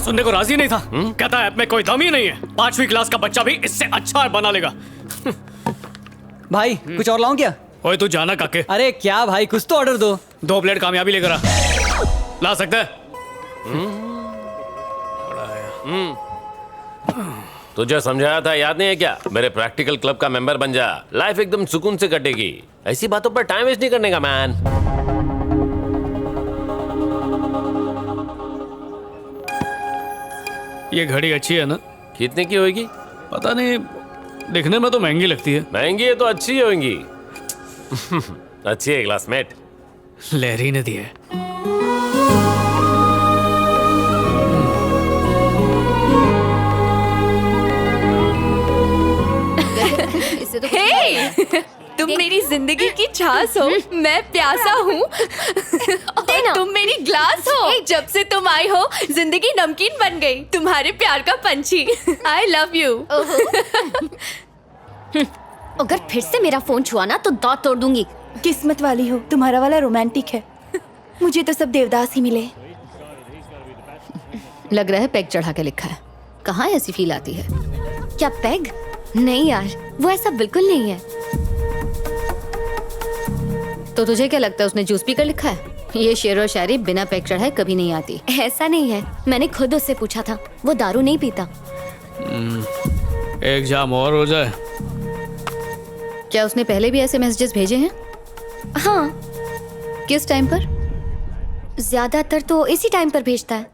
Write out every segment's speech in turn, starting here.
सुनने को राजी नहीं था। कहता है ऐप में कोई दम ही नहीं है, 5वीं क्लास का बच्चा भी इससे अच्छा ऐप बना लेगा। भाई कुछ और लाऊं क्या? ओए तू जाना काके। अरे क्या भाई, कुछ तो ऑर्डर दो। 2 प्लेट कामयाबी लेकर आ। ला सकता है? तुझे समझाया था, याद नहीं है क्या? मेरे प्रैक्टिकल क्लब का मेंबर बन जा, लाइफ एकदम सुकून से कटेगी। ऐसी बातों पर टाइम वेस्ट नहीं करने का मैन। ये घड़ी अच्छी है ना? कितने की होगी? पता नहीं, दिखने में तो महंगी लगती है। महंगी है तो अच्छी होगी। अच्छी है क्लासमेट। लहरी ने दी है। हे! तुम मेरी जिंदगी की छास हो, मैं प्यासा हूँ और तुम मेरी ग्लास हो। जब से तुम आई हो जिंदगी नमकीन बन गई, तुम्हारे प्यार का पंछी। I love you. अगर फिर से मेरा फोन छुआ ना तो दांत तोड़ दूंगी। किस्मत वाली हो, तुम्हारा वाला रोमांटिक है। मुझे तो सब देवदास ही मिले। लग रहा है पैग चढ़ा के लिखा है। कहाँ ऐसी फील आती है? क्या पैग? नहीं यार, वो ऐसा बिल्कुल नहीं है। तो तुझे क्या लगता है उसने जूस पीकर लिखा है? ये शेर और शायरी बिना पैग चढ़ाए कभी नहीं आती। ऐसा नहीं है, मैंने खुद उससे पूछा था, वो दारू नहीं पीता। एक जाम और हो जाए। क्या उसने पहले भी ऐसे मैसेजेस भेजे हैं? हाँ। किस टाइम पर? ज्यादातर तो इसी टाइम पर भेजता है।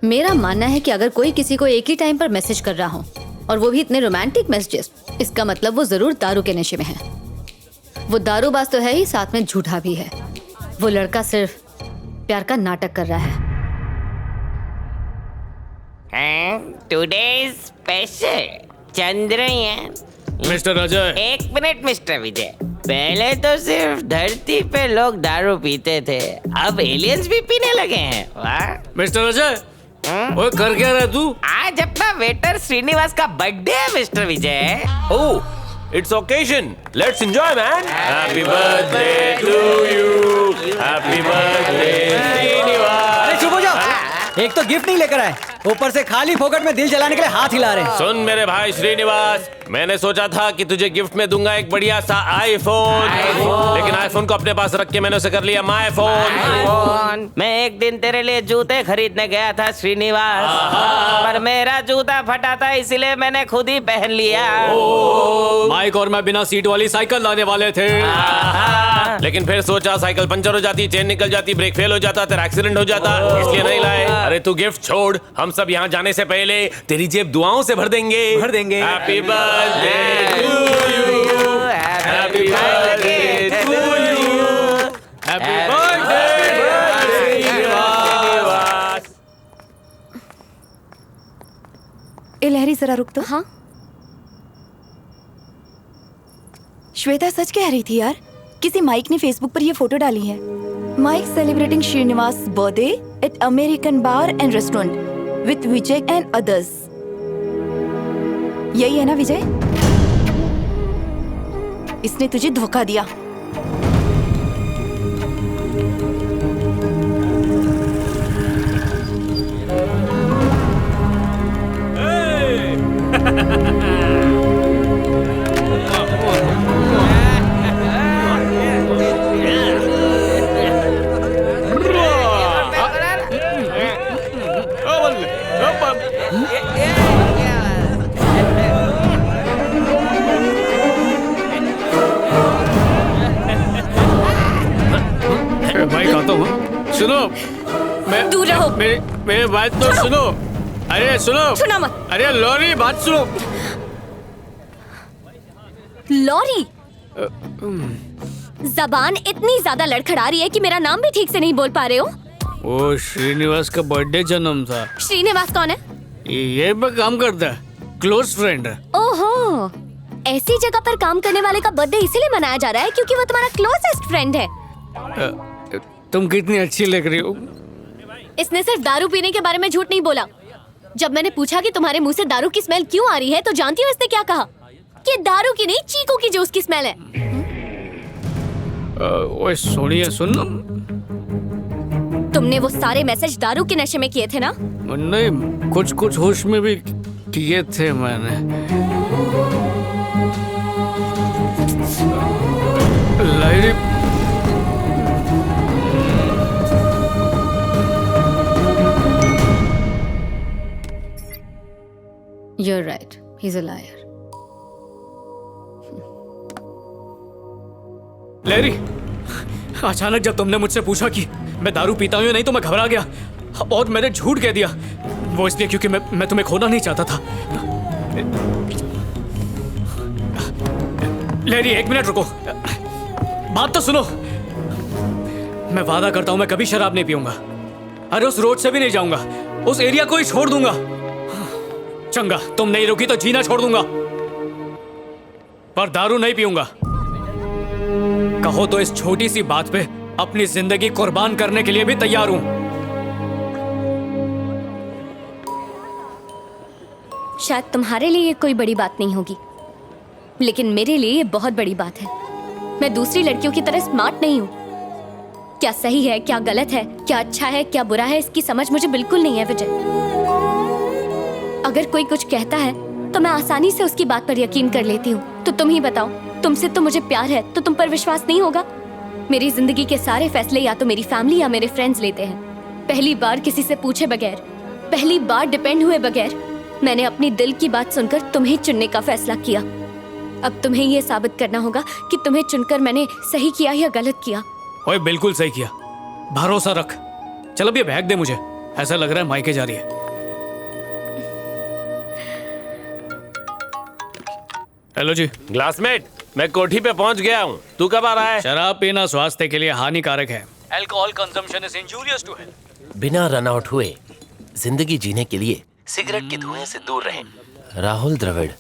मेरा मानना है कि अगर कोई किसी को एक ही टाइम पर मैसेज कर रहा हो और वो भी इतने रोमांटिक मैसेजेस, इसका मतलब वो जरूर दारू के नशे में है। वो दारूबाज तो है ही, साथ में झूठा भी है। वो लड़का सिर्फ प्यार का नाटक कर रहा है। Today special Chandrayaan. Mister Ajay. एक मिनट मिस्टर विजय, पहले तो सिर्फ धरती पे लोग दारू पीते थे, अब एलियंस भी पीने लगे हैं। वाह। मिस्टर अजय, ओए कर क्या रहा तू? आज अपना वेटर श्रीनिवास का बर्थडे है mister Vijay. Oh, it's occasion, let's enjoy man. Happy birthday to you, happy birthday Srinivas. अरे चुप हो जाओ, एक तो गिफ्ट नहीं लेकर आए, ऊपर से खाली फोकट में दिल जलाने के लिए हाथ हिला रहे हैं। सुन मेरे भाई श्रीनिवास, मैंने सोचा था कि तुझे गिफ्ट में दूंगा एक बढ़िया सा आईफोन, लेकिन आईफोन को अपने पास रख के मैंने उसे कर लिया माय फोन। मैं एक दिन तेरे लिए जूते खरीदने गया था श्रीनिवास, पर मेरा जूता फटा था, इसलिए मैंने खुद ही पहन लिया। माइक और मैं बिना सीट वाली साइकिल लाने वाले थे, लेकिन फिर सोचा साइकिल पंचर हो जाती, चेन निकल जाती, ब्रेक फेल हो जाता, तेरा एक्सीडेंट हो जाता, इसलिए नहीं लाए। अरे तू गिफ्ट छोड़, हम सब यहाँ जाने से पहले तेरी जेब दुआओं से भर देंगे। Happy birthday to you, happy birthday to you, happy birthday Srinivas. ए लहरी, जरा रुक तो। हाँ? श्वेता सच कह रही थी यार, किसी माइक ने फेसबुक पर ये फोटो डाली है। Mike celebrating Srinivas birthday at American bar and restaurant with Vijay and others. यही है ना विजय? इसने तुझे धोखा दिया। भाई खाता हूँ। सुनो, मैं दूर रहो। मेरी बात तो सुनो। अरे सुनो, छूना मत। अरे लॉरी, बात सुनो। लॉरी? जबान इतनी ज्यादा लड़खड़ा रही है कि मेरा नाम भी ठीक से नहीं बोल पा रहे हो। वो श्रीनिवास का बर्थडे जन्म था। श्रीनिवास कौन है? ये पे काम करता है, क्लोज फ्रेंड है। ओहो, ऐसी जगह पर काम करने वाले का बर्थडे इसीलिए मनाया जा रहा है क्योंकि वो तुम्हारा क्लोजेस्ट फ्रेंड है। तुम कितनी अच्छी लग रही हो। इसने सिर्फ दारू पीने के बारे में झूठ नहीं बोला। जब मैंने पूछा कि तुम्हारे मुंह से दारू की स्मेल क्यों आ रही है, तो जानती हो इसने क्या कहा? कि दारू की नहीं, चीकू की जूस की स्मेल है। ओए सोनिया, सुन। तुमने वो सारे मैसेज दारू के नशे में किए थे ना? नहीं, कुछ कुछ होश में भी किए थे मैंने। लाइरी, You're right. He's a liar. Larry, अचानक जब तुमने मुझसे पूछा कि मैं दारू पीता हूँ या नहीं तो मैं घबरा गया और मैंने झूठ कह दिया। वो इसलिए क्योंकि मैं तुम्हें खोना नहीं चाहता था। लैरी, 1 मिनट रुको, बात तो सुनो। मैं वादा करता हूं मैं कभी शराब नहीं पीऊंगा। अरे उस रोड से भी नहीं जाऊंगा, उस एरिया को ही छोड़ दूंगा। चंगा, तुम नहीं रुकी तो जीना छोड़ दूंगा, पर दारू नहीं पीऊंगा। कहो तो इस छोटी सी बात पे अपनी जिंदगी कुर्बान करने के लिए भी तैयार हूं। शायद तुम्हारे लिए ये कोई बड़ी बात नहीं होगी, लेकिन मेरे लिए ये बहुत बड़ी बात है। मैं दूसरी लड़कियों की तरह स्मार्ट नहीं हूं। क्या सही है, क्या गलत है, क्या अच्छा है, क्या बुरा है, इसकी समझ मुझे बिल्कुल नहीं है विजय। अगर कोई कुछ कहता है तो मैं आसानी से उसकी बात पर यकीन कर लेती हूँ। तो तुम ही बताओ, तुमसे तो मुझे प्यार है तो तुम पर विश्वास नहीं होगा? मेरी जिंदगी के सारे फैसले या तो मेरी फैमिली या मेरे फ्रेंड्स लेते हैं। पहली बार किसी से पूछे बगैर, पहली बार डिपेंड हुए बगैर मैंने अपनी दिल की बात सुनकर तुम्हें चुनने का फैसला किया। अब तुम्हें ये साबित करना होगा कि तुम्हें चुनकर मैंने सही किया या गलत किया। ओए, बिल्कुल सही किया, भरोसा रख। चल अब ये बैग दे मुझे, ऐसा लग रहा है मायके जा रही है। हेलो जी। ग्लासमेट, मैं कोठी पे पहुंच गया हूँ। तू कब आ रहा है? शराब पीना स्वास्थ्य के लिए हानिकारक है। Alcohol consumption is injurious to health. बिना रन आउट हुए जिंदगी जीने के लिए सिगरेट के धुएं से दूर रहें। राहुल द्रविड़।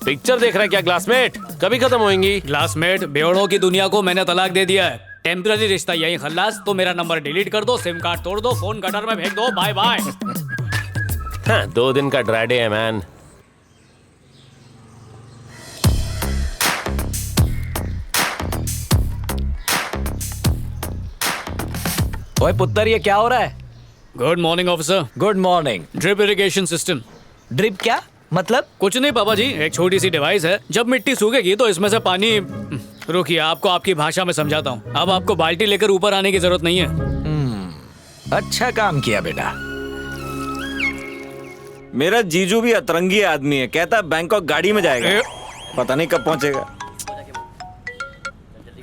पिक्चर देख रहा है क्या ग्लासमेट? कभी खत्म होंगी। ग्लासमेट, बेवड़ों की दुनिया को मैंने तलाक दे दिया है। टेम्पररी रिश्ता यही खल्लास। तो मेरा नंबर डिलीट कर दो, सिम कार्ड तोड़ दो, फोन गटर में फेंक दो। Bye bye. हाँ, 2 दिन का ड्राई डे है मैन। ओए पुत्र, ये क्या हो रहा है? Good morning officer. Good morning. Drip irrigation system. Drip क्या मतलब? कुछ नहीं पापा जी, एक छोटी सी डिवाइस है। जब मिट्टी सूखेगी तो इसमें से पानी। रुकिए, आपको आपकी भाषा में समझाता हूँ। अब आपको बाल्टी लेकर ऊपर आने की जरूरत नहीं है। अच्छा काम किया बेटा। मेरा जीजू भी अतरंगी आदमी है, कहता बैंकॉक गाड़ी में जाएगा, पता नहीं कब पहुंचेगा।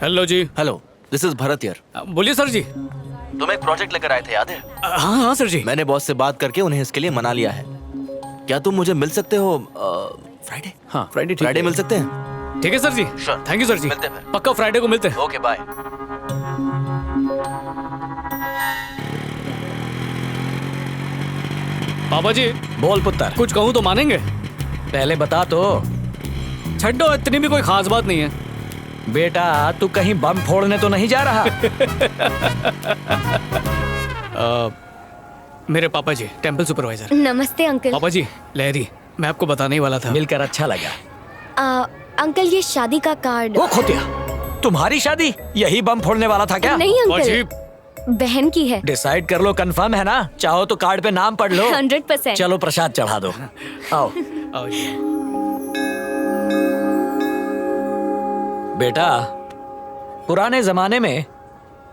हेलो जी। Hello, this is Bharat here. बोलिए सर जी। तुम एक प्रोजेक्ट लेकर आए थे, याद है? हाँ हाँ सर जी। मैंने बॉस से बात करके उन्हें इसके लिए मना लिया है। क्या तुम मुझे मिल सकते हो फ्राइडे? हाँ, फ्राइडे ठीक फ्राइडे है। मिल सकते हैं? ठीक है sir ji. Sure. Thank you sir ji. मिलते हैं फिर। पक्का फ्राइडे को मिलते हैं। Okay, bye. पापा जी, बोल पुत्र। कुछ कहूँ तो मानेंगे? पहले बता तो। छड्डो, इतनी भी कोई खास बात नहीं है। बेटा, तू कहीं बम फोड़ने तो नहीं जा रहा? मेरे पापा जी, टेंपल सुपरवाइजर। नमस्ते अंकल। पापा जी, लहरी, मैं आपको बताने ही वाला था। मिलकर अच्छा लगा। अंकल, ये शादी का कार्ड। ओ खोतिया, तुम्हारी शादी? यही बम फोड़ने वाला था क्या? नहीं पापा जी, अंकल, बहन की है। डिसाइड कर लो, कंफर्म है ना? चाहो तो कार्ड पे नाम पढ़ लो। 100%। चलो प्रसाद चढ़ा दो। आओ आओ जी। बेटा, पुराने जमाने में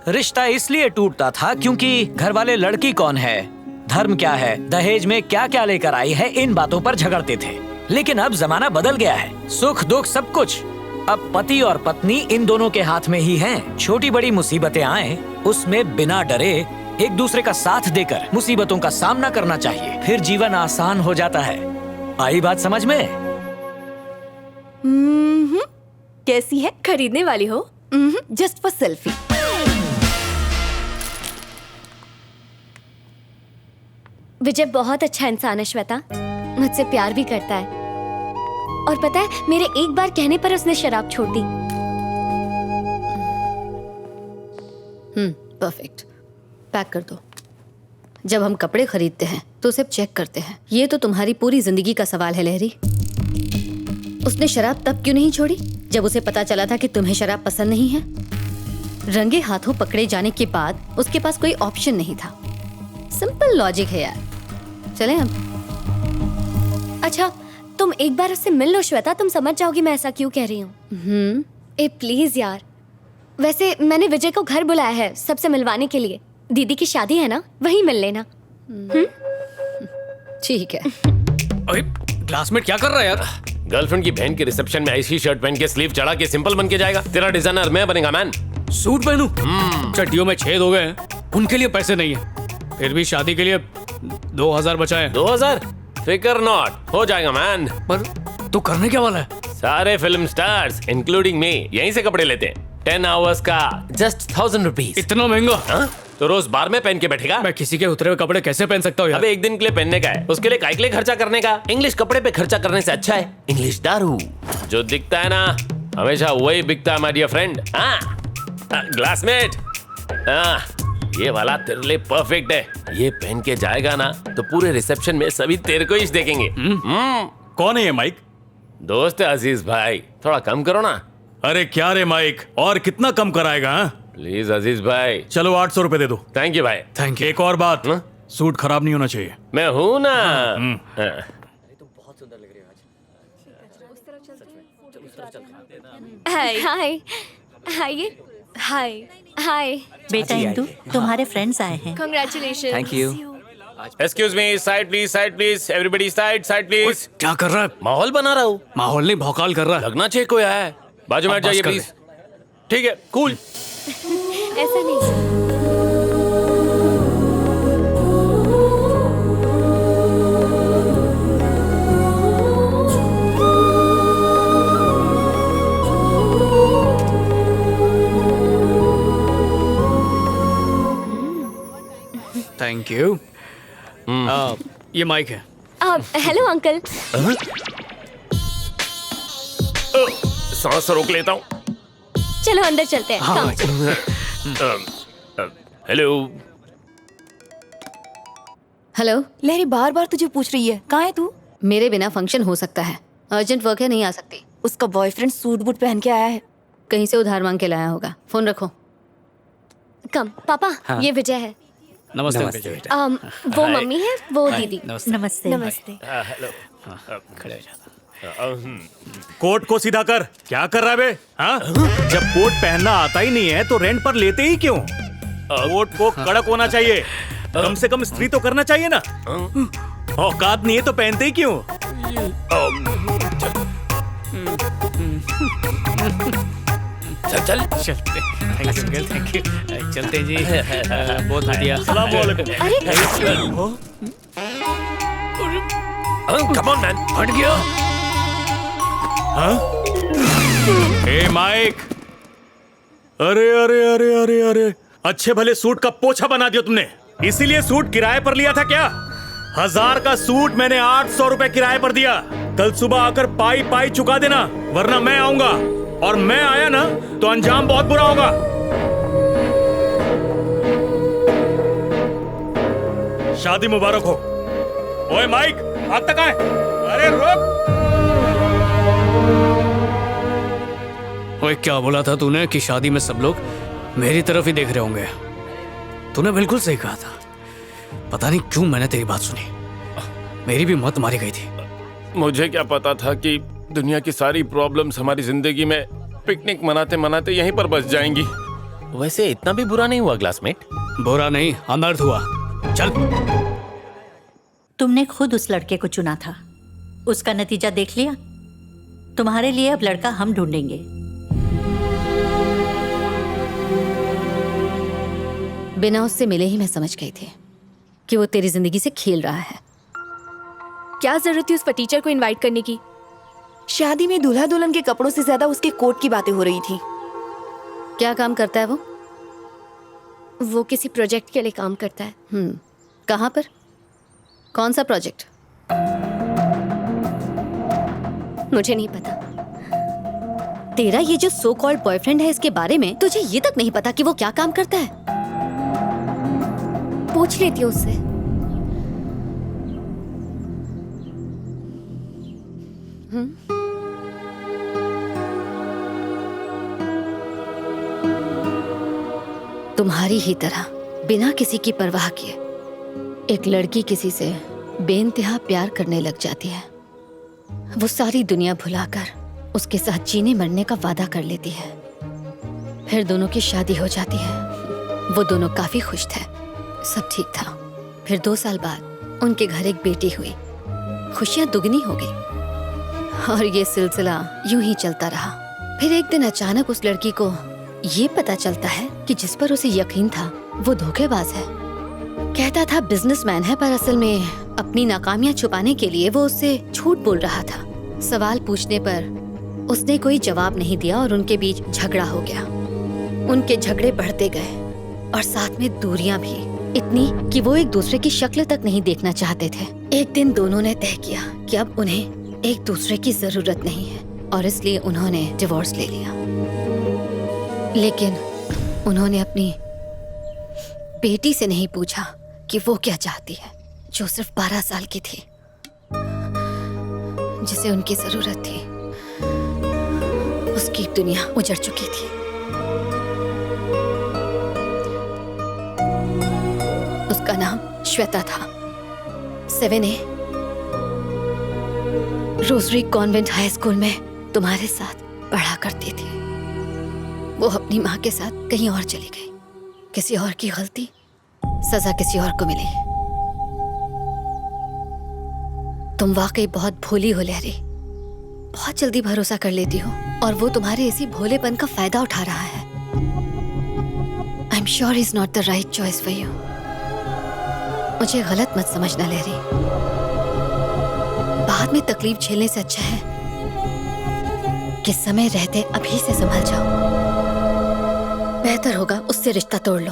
रिश्ता इसलिए टूटता था क्योंकि घर वाले लड़की कौन है, धर्म क्या है, दहेज में क्या क्या लेकर आई है, इन बातों पर झगड़ते थे। लेकिन अब जमाना बदल गया है। सुख दुख सब कुछ अब पति और पत्नी इन दोनों के हाथ में ही हैं। छोटी बड़ी मुसीबतें आए, उसमें बिना डरे एक दूसरे का साथ देकर मुसीबतों का सामना करना चाहिए, फिर जीवन आसान हो जाता है। आई बात समझ में? कैसी है? खरीदने वाली हो? Just for selfie. विजय बहुत अच्छा इंसान है श्वेता, मुझसे प्यार भी करता है। और पता है, मेरे एक बार कहने पर उसने शराब छोड़ दी। परफेक्ट। पैक कर दो। जब हम कपड़े खरीदते हैं तो उसे चेक करते हैं। ये तो तुम्हारी पूरी जिंदगी का सवाल है लहरी। उसने शराब तब क्यों नहीं छोड़ी जब उसे पता चला था कि तुम्हें शराब पसंद नहीं है? रंगे हाथों पकड़े जाने के बाद उसके पास कोई ऑप्शन नहीं था। सिंपल लॉजिक है यार। चलें हम। अच्छा तुम एक बार उससे मिल लो श्वेता, तुम समझ जाओगी मैं ऐसा क्यों कह रही हूँ। ए प्लीज यार। वैसे मैंने विजय को घर बुलाया है सबसे मिलवाने के लिए। दीदी की शादी है ना, वहीं मिल लेना। ठीक है। अरे क्लासमेट क्या कर रहा है यार? गर्लफ्रेंड की बहन के रिसेप्शन में ऐसी शर्ट पहन के स्लीव चढ़ा के सिंपल बन के जाएगा? तेरा डिजाइनर मैं बनेगा मैन। सूट पहनूं? चड्डियों में छेद हो गए हैं, उनके लिए पैसे नहीं है, फिर भी शादी के लिए 2000 बचाए। 2000? फिकर नॉट, हो जाएगा मैन। पर तू करने क्या वाला है? सारे फिल्म स्टार्स इंक्लूडिंग मी यहीं से कपड़े लेते हैं। 10 आवर्स का जस्ट 1000 रुपीज। इतना महंगा? हाँ? तो रोज बार में पहन के बैठेगा? मैं किसी के उतरे हुए कपड़े कैसे पहन सकता हूँ यार? अबे एक दिन के लिए पहनने का है, उसके लिए काय के लिए खर्चा करने का? इंग्लिश कपड़े पे खर्चा करने से अच्छा है इंग्लिश दारू। जो दिखता है ना हमेशा वही बिकता है माय डियर फ्रेंड। हाँ ग्लासमेट, हाँ ये वाला तेरे लिए परफेक्ट है। ये पहन के जाएगा ना तो पूरे रिसेप्शन में सभी तेरे को ही देखेंगे। कौन है ये माइक? दोस्त है अजीज भाई, थोड़ा कम करो ना। अरे क्या रे माइक, और कितना कम कराएगा? हाँ? प्लीज अजीज भाई। चलो 800 रुपए दे दो। थैंक यू भाई। Thank you. एक और बात, सूट खराब नहीं होना चाहिए। मैं हूँ ना। हाय हाय हाय हाय हाय। बेटा इंदु, तुम्हारे फ्रेंड्स आए हैं। Congratulations. Thank you. Excuse me, side please, everybody side please. क्या कर रहा है? माहौल बना रहा हूँ। माहौल नहीं, भौकाल कर रहा है। लगना चाहिए कोई आया है। बाजू में हट जाइए प्लीज। ठीक है, कूल। ऐसा नहीं। Thank you. ये माइक है। Hello uncle. सांस रोक लेता हूँ। चलो अंदर चलते हैं। हाँ, हेलो। हेलो। लहरी बार बार तुझे पूछ रही है, कहाँ है तू? मेरे बिना फंक्शन हो सकता है, अर्जेंट वर्क है, नहीं आ सकती। उसका बॉयफ्रेंड सूट बूट पहन के आया है। कहीं से उधार मांग के लाया होगा। फोन रखो। कम पापा। ये विजय है। नमस्ते। वो मम्मी है, वो दीदी। नमस्ते। नमस्ते। हेलो। खड़े हो जा। कोट को सीधा कर। क्या कर रहा है बे? हाँ? जब कोट पहनना आता ही नहीं है तो रेंट पर लेते ही क्यों? कोट को कड़क होना चाहिए, कम से कम इस्त्री तो करना चाहिए ना। औकात नहीं है तो पहनते ही क्यों? चल चलते। Thank you. चलते जी। बहुत बढ़िया। अस्सलाम वालेकुम। Come on man. हट गया। हाँ? ए माइक, अरे अरे अरे अरे अरे, अच्छे भले सूट का पोछा बना दिया तुमने। इसीलिए सूट किराए पर लिया था क्या? 1000 का सूट मैंने 800 रुपए किराए पर दिया। कल सुबह आकर पाई पाई चुका देना, वरना मैं आऊंगा, और मैं आया ना तो अंजाम बहुत बुरा होगा। शादी मुबारक हो। ओए माइक, हाथ तक आए। अरे रोक। ओए क्या बोला था तूने कि शादी में सब लोग मेरी तरफ ही देख रहे होंगे? तूने बिल्कुल सही कहा था। पता नहीं क्यों मैंने तेरी बात सुनी, मेरी भी मौत मारी गई थी। मुझे क्या पता था कि दुनिया की सारी प्रॉब्लम्स हमारी जिंदगी में पिकनिक मनाते मनाते यहीं पर बस जाएंगी। वैसे इतना भी बुरा नहीं हुआ क्लासमेट। बुरा नहीं, अनर्थ हुआ। चल। तुमने खुद उस लड़के को चुना था, उसका नतीजा देख लिया। तुम्हारे लिए अब लड़का हम ढूंढेंगे। बिना उससे मिले ही मैं समझ गई थी कि वो तेरी जिंदगी से खेल रहा है। क्या जरूरत थी उस पर टीचर को इनवाइट करने की? शादी में दूल्हा दुल्हन के कपड़ों से ज्यादा उसके कोट की बातें हो रही थी। क्या काम करता है वो? वो किसी प्रोजेक्ट के लिए काम करता है। कहाँ पर? कौन सा प्रोजेक्ट? मुझे नहीं पता। तेरा ये जो सो कॉल्ड बॉयफ्रेंड है, इसके बारे में तुझे ये तक नहीं पता कि वो क्या काम करता है? पूछ लेती हूँ उससे। तुम्हारी ही तरह बिना किसी की परवाह किए एक लड़की किसी से बेइंतहा प्यार करने लग जाती है। वो सारी दुनिया भुलाकर उसके साथ जीने मरने का वादा कर लेती है। फिर दोनों की शादी हो जाती है। वो दोनों काफी खुश थे, सब ठीक था। फिर 2 साल बाद उनके घर एक बेटी हुई। खुशियां दुगनी हो गई और ये सिलसिला यूं ही चलता रहा। फिर एक दिन अचानक उस लड़की को ये पता चलता है कि जिस पर उसे यकीन था वो धोखेबाज है। कहता था बिजनेसमैन है, पर असल में अपनी नाकामियां छुपाने के लिए वो उससे झूठ बोल रहा था। सवाल पूछने पर उसने कोई जवाब नहीं दिया और उनके बीच झगड़ा हो गया। उनके झगड़े बढ़ते गए और साथ में दूरियां भी, इतनी कि वो एक दूसरे की शक्ल तक नहीं देखना चाहते थे। एक दिन दोनों ने तय किया कि अब उन्हें एक दूसरे की जरूरत नहीं है और इसलिए उन्होंने डिवोर्स ले लिया। लेकिन उन्होंने अपनी बेटी से नहीं पूछा कि वो क्या चाहती है, जो सिर्फ 12 साल की थी, जिसे उनकी जरूरत थी। उसकी दुनिया उजड़ चुकी थी। उसका नाम श्वेता था। 7A rosary convent high school में तुम्हारे साथ पढ़ा करती थी। वो अपनी माँ के साथ कहीं और चली गई। किसी और की गलती, सजा किसी और को मिली। तुम वाकई बहुत भोली हो लहरी, बहुत जल्दी भरोसा कर लेती हो और वो तुम्हारे इसी भोलेपन का फायदा उठा रहा है। I am sure is not the right choice for you. मुझे गलत मत समझना लहरी, बाद में तकलीफ झेलने से अच्छा है कि समय रहते अभी से संभल जाओ। बेहतर होगा उससे रिश्ता तोड़ लो।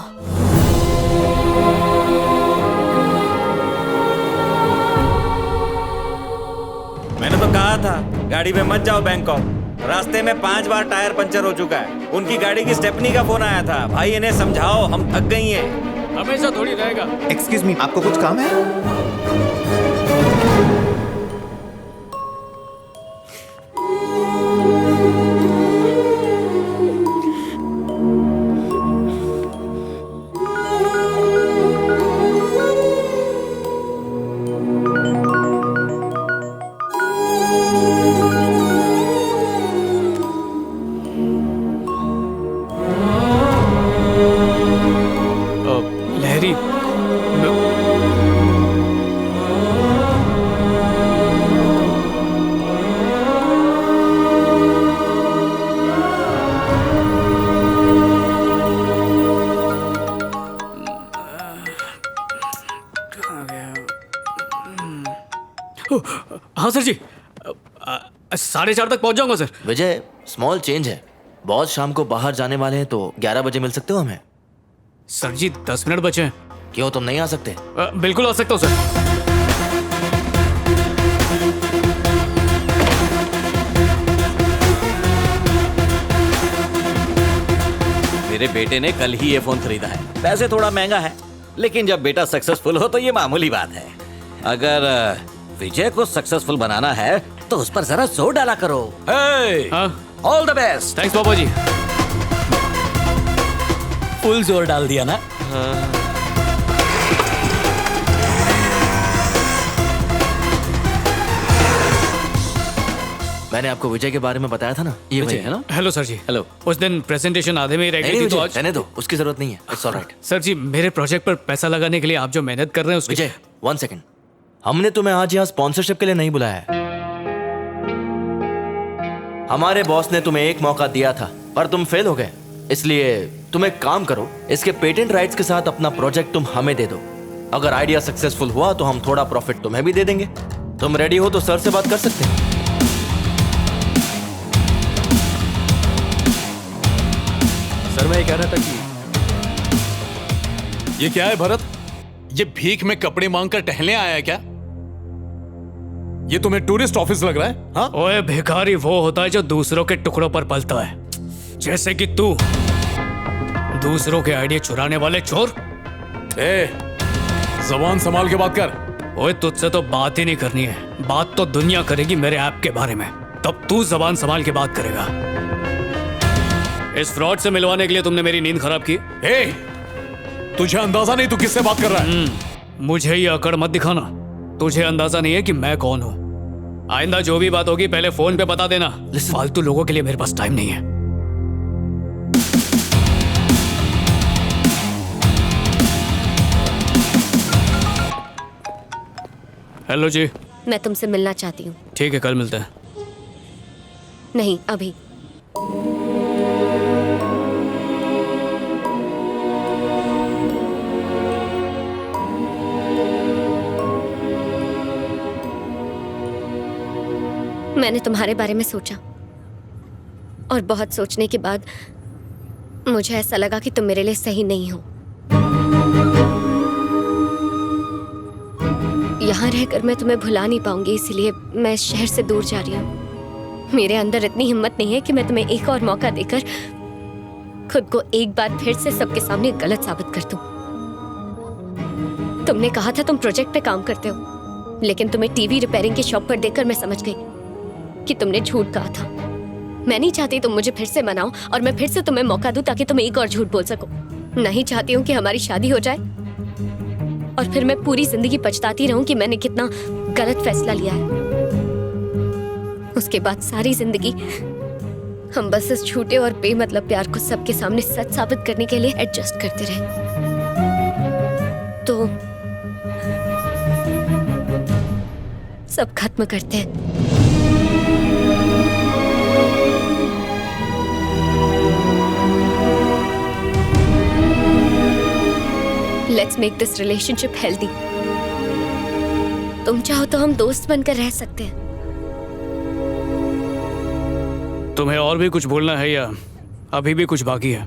मैंने तो कहा था गाड़ी में मत जाओ बैंकॉक। रास्ते में 5 बार टायर पंचर हो चुका है। उनकी गाड़ी की स्टेपनी का फोन आया था, भाई इन्हें समझाओ, हम थक गई हैं। हमेशा थोड़ी रहेगा। एक्सक्यूज मी, आपको कुछ काम है? लहरी, हाँ सर जी, 4:30 तक पहुंच जाऊंगा सर। विजय, स्मॉल चेंज है। बॉस शाम को बाहर जाने वाले हैं, तो 11 बजे मिल सकते हो हमें? सर जी 10 मिनट बचे हैं। क्यों, तुम नहीं आ सकते? बिल्कुल आ सकता हूँ सर। मेरे बेटे ने कल ही ये फोन खरीदा है। वैसे थोड़ा महंगा है, लेकिन जब बेटा सक्सेसफुल हो तो ये मामूली बात है। अगर विजय को सक्सेसफुल बनाना है तो उस पर जरा जोर डाला करो। All the best. थैंक्स पापा जी। फुल जोर डाल दिया ना? मैंने आपको विजय के बारे में बताया था ना, ये वही है ना? हेलो सर जी। हेलो। उस दिन प्रेजेंटेशन आधे में ही रह गई थी तो आज। रहने दो, उसकी जरूरत नहीं है। It's alright. सर जी, मेरे प्रोजेक्ट पर पैसा लगाने के लिए आप जो मेहनत कर रहे हैं उसके... विजय, 1 सेकंड। हमने तुम्हें आज यहाँ स्पॉन्सरशिप के लिए नहीं बुलाया है। हमारे बॉस ने तुम्हें एक मौका दिया था पर तुम फेल हो गए। इसलिए तुम एक काम करो, इसके पेटेंट राइट्स के साथ अपना प्रोजेक्ट तुम हमें दे दो। अगर आइडिया सक्सेसफुल हुआ तो हम थोड़ा प्रॉफिट तुम्हें भी दे देंगे। तुम रेडी हो तो सर से बात कर सकते हैं। सर मैं ये कह रहा था कि ये क्या है भरत? ये भीख में कपड़े मांगकर टहलने आया है क्या? ये तुम्हें टूरिस्ट ऑफिस लग रहा है? हाँ? ओए भिखारी वो होता है जो दूसरों के टुकड़ों पर पलता है, जैसे कि तू। दूसरों के आइडिया चुराने वाले चोर। जबान संभाल के बात कर। ओए तुझसे तो बात ही नहीं करनी है, बात तो दुनिया करेगी मेरे ऐप के बारे में। तब तू जबान संभाल के बात करेगा। इस फ्रॉड से मिलवाने के लिए तुमने मेरी नींद खराब की। तुझे अंदाजा नहीं तू किससे बात कर रहा है? मुझे ये अकड़ मत दिखाना। तुझे अंदाजा नहीं है कि मैं कौन हूँ। आइंदा जो भी बात होगी पहले फोन पे बता देना। फालतू लोगों के लिए मेरे पास टाइम नहीं है। हेलो जी। मैं तुमसे मिलना चाहती हूँ। ठीक है, कल मिलते हैं। नहीं, अभी। मैंने तुम्हारे बारे में सोचा और बहुत सोचने के बाद मुझे ऐसा लगा कि तुम मेरे लिए सही नहीं हो। यहाँ रहकर मैं तुम्हें भुला नहीं पाऊंगी, इसलिए मैं इस शहर से दूर जा रही हूँ। मेरे अंदर इतनी हिम्मत नहीं है कि मैं तुम्हें एक और मौका देकर खुद को एक बार फिर से सबके सामने गलत साबित कर दूं। तुमने कहा था तुम प्रोजेक्ट पे काम करते हो, लेकिन तुम्हें टीवी रिपेयरिंग की शॉप पर देखकर मैं समझ गई कि तुमने झूठ कहा था। मैं नहीं चाहती तुम मुझे फिर से मनाओ और मैं फिर से तुम्हें मौका दूं ताकि तुम एक और झूठ बोल सको। नहीं चाहती हूँ कि हमारी शादी हो जाए और फिर मैं पूरी जिंदगी पछताती रहूं कि मैंने कितना गलत फैसला लिया है। उसके बाद सारी जिंदगी हम बस इस झूठे और बेमतलब प्यार को सबके सामने सच साबित करने के लिए एडजस्ट करते रहे। तो सब खत्म करते हैं। Let's make this relationship healthy. तुम चाहो तो हम दोस्त बनकर रह सकते हैं। तुम्हें और भी कुछ बोलना है या अभी भी कुछ बाकी है?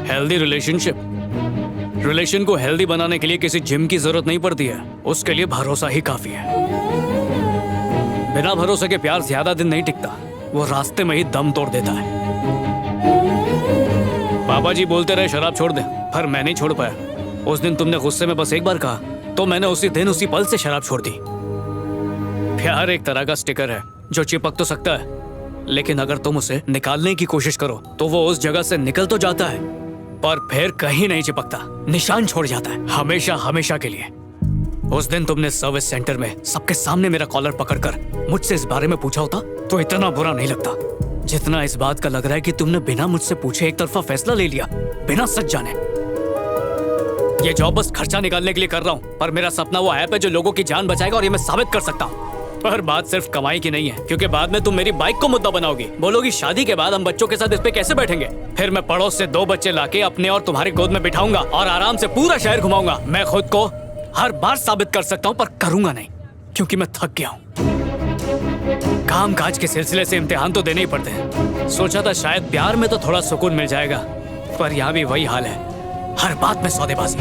हेल्दी रिलेशन को हेल्दी बनाने के लिए किसी जिम की जरूरत नहीं पड़ती है, उसके लिए भरोसा ही काफी है। बिना भरोसे के प्यार ज्यादा दिन नहीं टिकता, वो रास्ते में ही दम तोड़ देता है। पापा जी बोलते रहे शराब छोड़ दे, पर मैं नहीं छोड़ पाया। उस दिन तुमने गुस्से में बस एक बार कहा तो मैंने उसी दिन उसी पल से शराब छोड़ दी। प्यार एक तरह का स्टिकर है जो चिपक तो सकता है, लेकिन अगर तुम उसे निकालने की कोशिश करो तो वो उस जगह से निकल तो जाता है पर फिर कहीं नहीं चिपकता, निशान छोड़ जाता है हमेशा हमेशा के लिए। उस दिन तुमने सर्विस सेंटर में सबके सामने मेरा कॉलर पकड़कर मुझसे इस बारे में पूछा होता तो इतना बुरा नहीं लगता जितना इस बात का लग रहा है कि तुमने बिना मुझसे पूछे एक तरफा फैसला ले लिया, बिना सच जाने। ये जॉब बस खर्चा निकालने के लिए कर रहा हूँ, पर मेरा सपना वो ऐप है जो लोगों की जान बचाएगा और ये मैं साबित कर सकता हूँ। पर बात सिर्फ कमाई की नहीं है, क्योंकि बाद में तुम मेरी बाइक को मुद्दा बनाओगी, बोलोगी शादी के बाद हम बच्चों के साथ इस पे कैसे बैठेंगे। फिर मैं पड़ोस से 2 बच्चे लाके अपने और तुम्हारी गोद में बिठाऊंगा और आराम से पूरा शहर घुमाऊंगा। मैं खुद को हर बार साबित कर सकता हूँ पर करूंगा नहीं, क्योंकि मैं थक गया हूँ। काम काज के सिलसिले से इम्तिहान तो देने ही पड़ते हैं। सोचा था शायद प्यार में तो थोड़ा सुकून मिल जाएगा, पर यहाँ भी वही हाल है, हर बात में सौदेबाजी।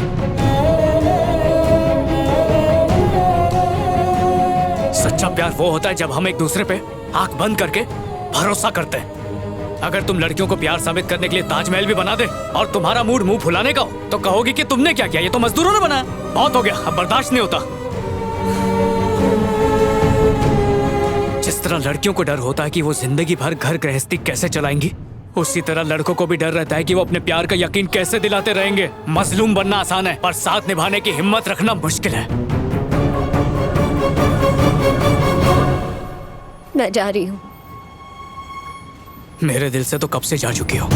सच्चा प्यार वो होता है जब हम एक दूसरे पे आंख बंद करके भरोसा करते हैं। अगर तुम लड़कियों को प्यार साबित करने के लिए ताजमहल भी बना दे और तुम्हारा मूड मुंह फुलाने का हो तो कहोगी कि तुमने क्या किया, ये तो मजदूरों ने बनाया। बहुत हो गया, अब बर्दाश्त नहीं होता। जिस तरह लड़कियों को डर होता है कि वो जिंदगी भर घर गृहस्थी कैसे चलाएंगी, उसी तरह लड़कों को भी डर रहता है कि वो अपने प्यार का यकीन कैसे दिलाते रहेंगे। मजलूम बनना आसान है पर साथ निभाने की हिम्मत रखना मुश्किल है। मैं जा रही हूँ। मेरे दिल से तो कब से जा चुकी हो।